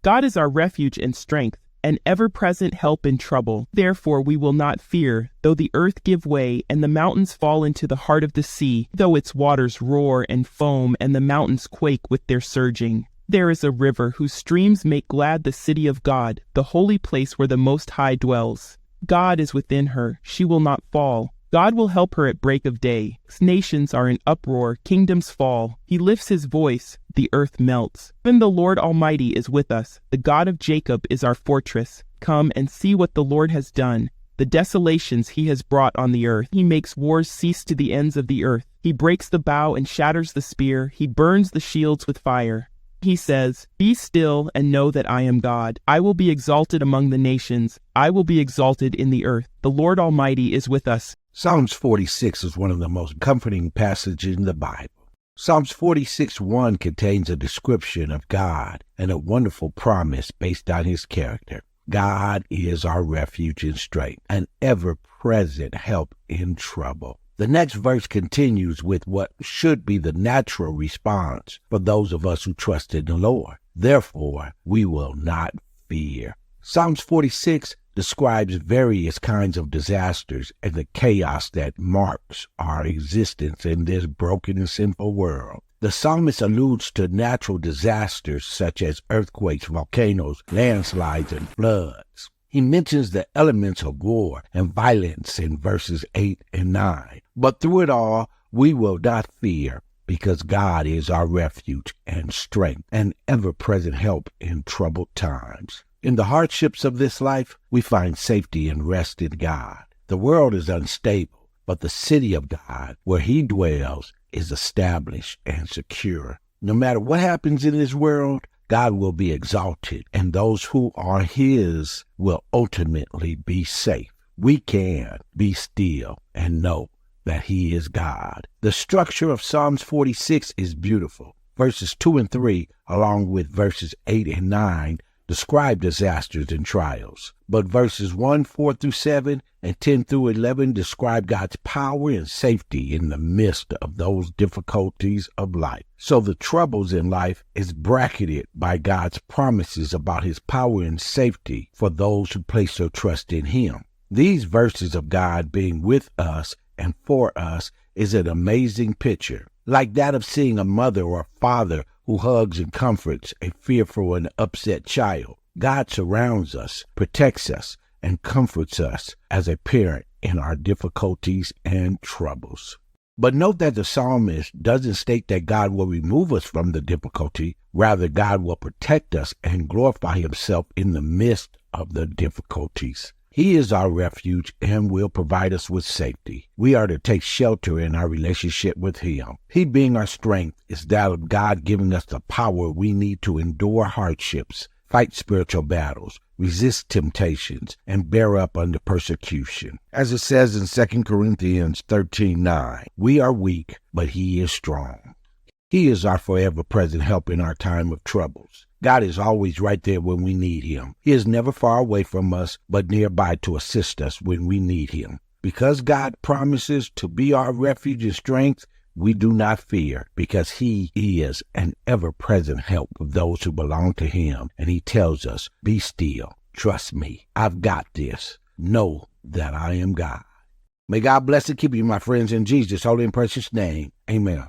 God is our refuge and strength, an ever-present help in trouble. Therefore we will not fear, though the earth give way, and the mountains fall into the heart of the sea, though its waters roar and foam, and the mountains quake with their surging. There is a river whose streams make glad the city of God, the holy place where the Most High dwells. God is within her, she will not fall. God will help her at break of day. Nations are in uproar, kingdoms fall. He lifts his voice, the earth melts. Even the Lord Almighty is with us. The God of Jacob is our fortress. Come and see what the Lord has done, the desolations he has brought on the earth. He makes wars cease to the ends of the earth. He breaks the bow and shatters the spear. He burns the shields with fire. He says, "Be still and know that I am God. I will be exalted among the nations. I will be exalted in the earth. The Lord Almighty is with us." Psalms 46 is one of the most comforting passages in the Bible. Psalms 46:1 contains a description of God and a wonderful promise based on his character. God is our refuge and strength, an ever-present help in trouble. The next verse continues with what should be the natural response for those of us who trust in the Lord. Therefore, we will not fear. Psalms 46 describes various kinds of disasters and the chaos that marks our existence in this broken and sinful world. The psalmist alludes to natural disasters such as earthquakes, volcanoes, landslides, and floods. He mentions the elements of war and violence in verses 8 and 9. But through it all, we will not fear, because God is our refuge and strength, and ever-present help in troubled times. In the hardships of this life, we find safety and rest in God. The world is unstable, but the city of God, where he dwells, is established and secure. No matter what happens in this world, God will be exalted, and those who are his will ultimately be safe. We can be still and know that he is God. The structure of Psalms 46 is beautiful. Verses 2 and 3, along with verses 8 and 9, describe disasters and trials. But verses 1, 4 through 7, and 10 through 11 describe God's power and safety in the midst of those difficulties of life. So the troubles in life is bracketed by God's promises about his power and safety for those who place their trust in him. These verses of God being with us and for us is an amazing picture, like that of seeing a mother or father who hugs and comforts a fearful and upset child. God surrounds us, protects us, and comforts us as a parent in our difficulties and troubles. But note that the psalmist doesn't state that God will remove us from the difficulty. Rather, God will protect us and glorify himself in the midst of the difficulties. He is our refuge and will provide us with safety. We are to take shelter in our relationship with him. He being our strength is that of God giving us the power we need to endure hardships, fight spiritual battles, resist temptations, and bear up under persecution. As it says in 2 Corinthians 13:9, we are weak, but he is strong. He is our forever present help in our time of troubles. God is always right there when we need him. He is never far away from us, but nearby to assist us when we need him. Because God promises to be our refuge and strength, we do not fear, because he is an ever-present help of those who belong to him. And he tells us, be still, trust me, I've got this. Know that I am God. May God bless and keep you, my friends, in Jesus' holy and precious name. Amen.